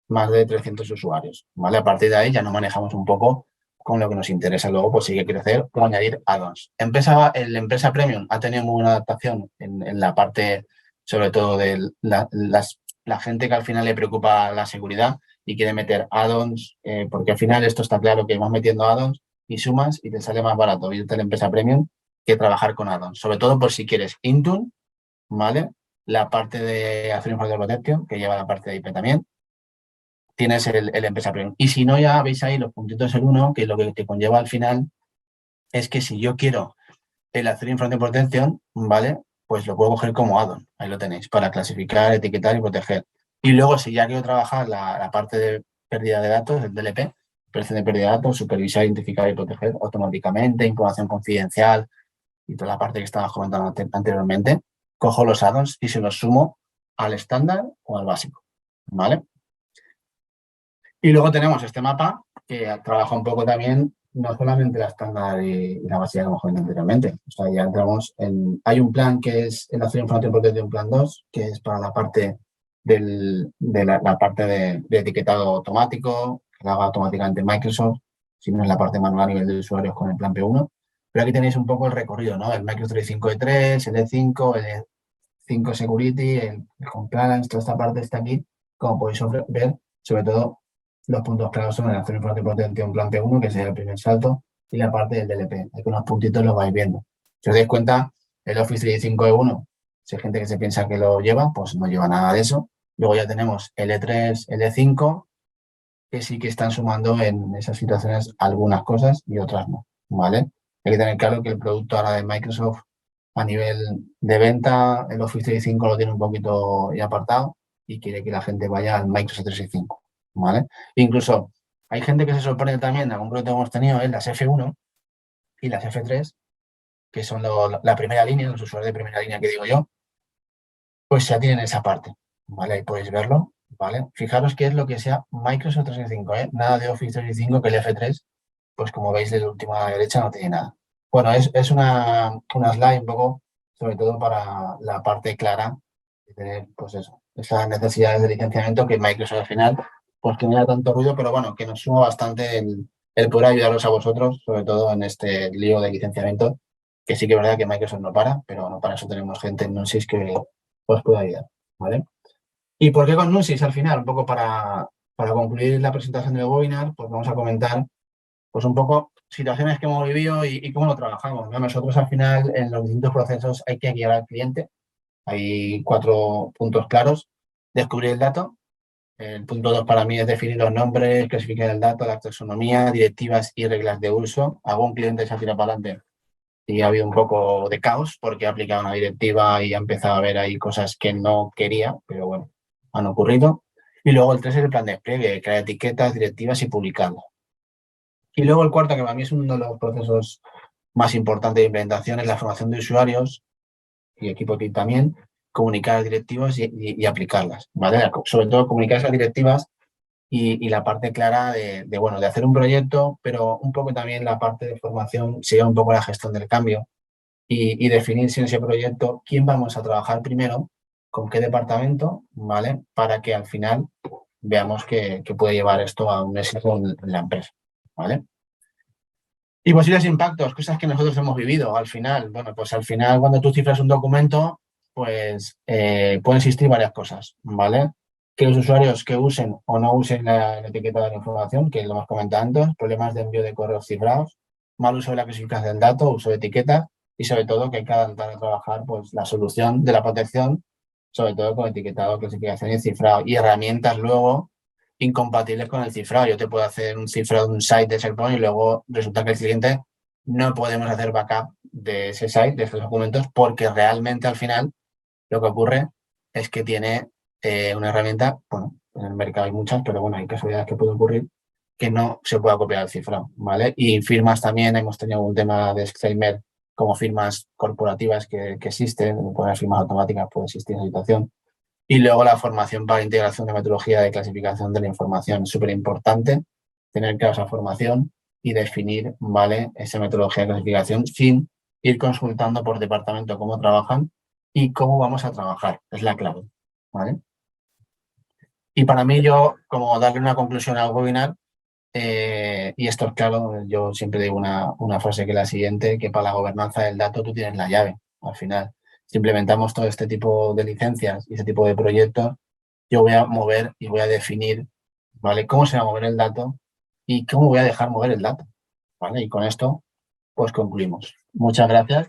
más de 300 usuarios, ¿vale? A partir de ahí ya nos manejamos un poco con lo que nos interesa luego, pues sigue crecer o añadir add-ons. El empresa premium ha tenido muy buena adaptación en la parte, sobre todo de la gente que al final le preocupa la seguridad y quiere meter add-ons, porque al final esto está claro que vas metiendo add-ons y sumas y te sale más barato irte a la empresa premium que trabajar con add-ons, sobre todo por si quieres Intune, ¿vale? La parte de Azure Infrastructure Protection, que lleva la parte de IP también, tienes el empresa premium. Y si no, ya veis ahí los puntitos en uno, que lo que te conlleva al final es que si yo quiero el Azure Infrastructure Protection, ¿vale? Pues lo puedo coger como add-on, ahí lo tenéis, para clasificar, etiquetar y proteger. Y luego, si ya quiero trabajar la parte de pérdida de datos, el DLP, prevención de pérdida de datos, supervisar, identificar y proteger automáticamente, información confidencial y toda la parte que estábamos comentando anteriormente, cojo los add-ons y se los sumo al estándar o al básico, ¿vale? Y luego tenemos este mapa que trabaja un poco también, no solamente la estándar y la básica que hemos comentado anteriormente. O sea, ya entramos en... Hay un plan que es el Azure Information Protection Plan 2, que es para la parte la parte de etiquetado automático, que lo haga automáticamente Microsoft, si no es la parte manual a nivel de usuarios con el plan P1. Pero aquí tenéis un poco el recorrido, ¿no? El Microsoft 365 E3, el E5, el E5 Security, el Compliance, toda esta parte está aquí, como podéis ver, sobre todo los puntos claros son el Azure Information Protection Plan P1, que sería el primer salto, y la parte del DLP. Hay unos puntitos los vais viendo. Si os dais cuenta, el Office 365 E1, si hay gente que se piensa que lo lleva, pues no lleva nada de eso. Luego ya tenemos el E3, el E5, que sí que están sumando en esas situaciones algunas cosas y otras no, ¿vale? Hay que tener claro que el producto ahora de Microsoft a nivel de venta, el Office 365 lo tiene un poquito ya apartado y quiere que la gente vaya al Microsoft 365, ¿vale? Incluso hay gente que se sorprende también de algún proyecto que hemos tenido, las F1 y las F3, que son la primera línea, los usuarios de primera línea que digo yo, pues ya tienen esa parte, ¿vale? Ahí podéis verlo, ¿vale? Fijaros qué es lo que sea Microsoft 365, ¿eh? Nada de Office 365, que el F3, pues como veis de la última a la derecha no tiene nada. Bueno, es una slide un poco, sobre todo para la parte clara de tener, pues eso, esas necesidades de licenciamiento que Microsoft al final, pues que no da tanto ruido, pero bueno, que nos suma bastante el poder ayudaros a vosotros, sobre todo en este lío de licenciamiento, que sí que es verdad que Microsoft no para, pero no para eso tenemos gente en Nunsys que os puede ayudar, ¿vale? ¿Y por qué con Nunsys al final? Un poco para concluir la presentación del webinar, pues vamos a comentar pues un poco situaciones que hemos vivido y cómo lo trabajamos, ¿no? Nosotros al final en los distintos procesos hay que guiar al cliente. Hay 4 puntos claros. Descubrir el dato. El punto 2 para mí es definir los nombres, clasificar el dato, la taxonomía, directivas y reglas de uso. Algún cliente se ha tirado para adelante y ha habido un poco de caos porque ha aplicado una directiva y ha empezado a ver ahí cosas que no quería, pero bueno, han ocurrido. Y luego el 3 es el plan de despliegue, crear etiquetas, directivas y publicarlas. Y luego el cuarto, que para mí es uno de los procesos más importantes de implementación, es la formación de usuarios y equipo TIC también, comunicar a las directivas y aplicarlas, ¿vale? Sobre todo comunicar esas directivas y la parte clara bueno, de hacer un proyecto, pero un poco también la parte de formación, sería un poco la gestión del cambio y definir si en ese proyecto quién vamos a trabajar primero, con qué departamento, ¿vale? Para que al final veamos que puede llevar esto a un éxito en la empresa, ¿vale? Y posibles impactos, cosas que nosotros hemos vivido al final. Bueno, pues al final cuando tú cifras un documento, pues pueden existir varias cosas, ¿vale? Que los usuarios que usen o no usen la etiqueta de la información, que lo hemos comentado antes, problemas de envío de correos cifrados, mal uso de la clasificación del dato, uso de etiquetas y sobre todo que hay que adaptar a trabajar pues, la solución de la protección, sobre todo con etiquetado, clasificación y cifrado y herramientas luego incompatibles con el cifrado. Yo te puedo hacer un cifrado de un site de SharePoint y luego resulta que el cliente no podemos hacer backup de ese site, de esos documentos, porque realmente al final lo que ocurre es que tiene una herramienta, bueno, en el mercado hay muchas, pero bueno, hay casualidades que pueden ocurrir, que no se pueda copiar el cifrado, ¿vale? Y firmas también, hemos tenido un tema de disclaimer como firmas corporativas que existen, como pueden firmas automáticas, puede existir esa situación. Y luego la formación para integración de metodología de clasificación de la información. Es súper importante tener clara esa formación y definir, ¿vale?, esa metodología de clasificación sin ir consultando por departamento cómo trabajan y cómo vamos a trabajar. Es la clave, ¿vale? Y para mí yo, como darle una conclusión al webinar, y esto es claro, yo siempre digo una frase que es la siguiente, que para la gobernanza del dato tú tienes la llave, al final. Si implementamos todo este tipo de licencias y este tipo de proyectos, yo voy a mover y voy a definir, ¿vale?, cómo se va a mover el dato y cómo voy a dejar mover el dato, ¿vale? Y con esto, pues concluimos. Muchas gracias.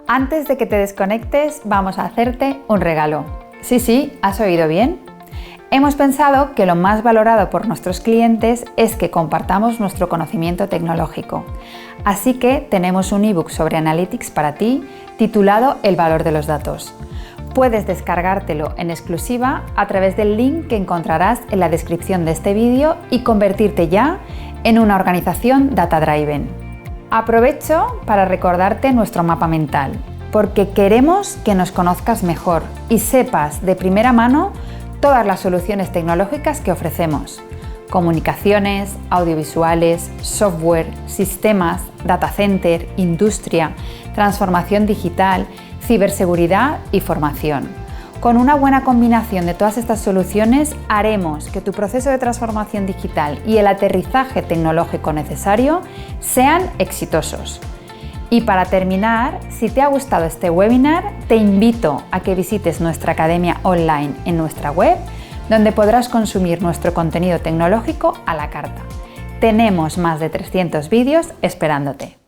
Antes de que te desconectes, vamos a hacerte un regalo. Sí, has oído bien. Hemos pensado que lo más valorado por nuestros clientes es que compartamos nuestro conocimiento tecnológico. Así que tenemos un ebook sobre Analytics para ti, titulado El valor de los datos. Puedes descargártelo en exclusiva a través del link que encontrarás en la descripción de este vídeo y convertirte ya en una organización data-driven. Aprovecho para recordarte nuestro mapa mental, porque queremos que nos conozcas mejor y sepas de primera mano todas las soluciones tecnológicas que ofrecemos: comunicaciones, audiovisuales, software, sistemas, data center, industria, transformación digital, ciberseguridad y formación. Con una buena combinación de todas estas soluciones haremos que tu proceso de transformación digital y el aterrizaje tecnológico necesario sean exitosos. Y para terminar, si te ha gustado este webinar, te invito a que visites nuestra academia online en nuestra web, donde podrás consumir nuestro contenido tecnológico a la carta. Tenemos más de 300 vídeos esperándote.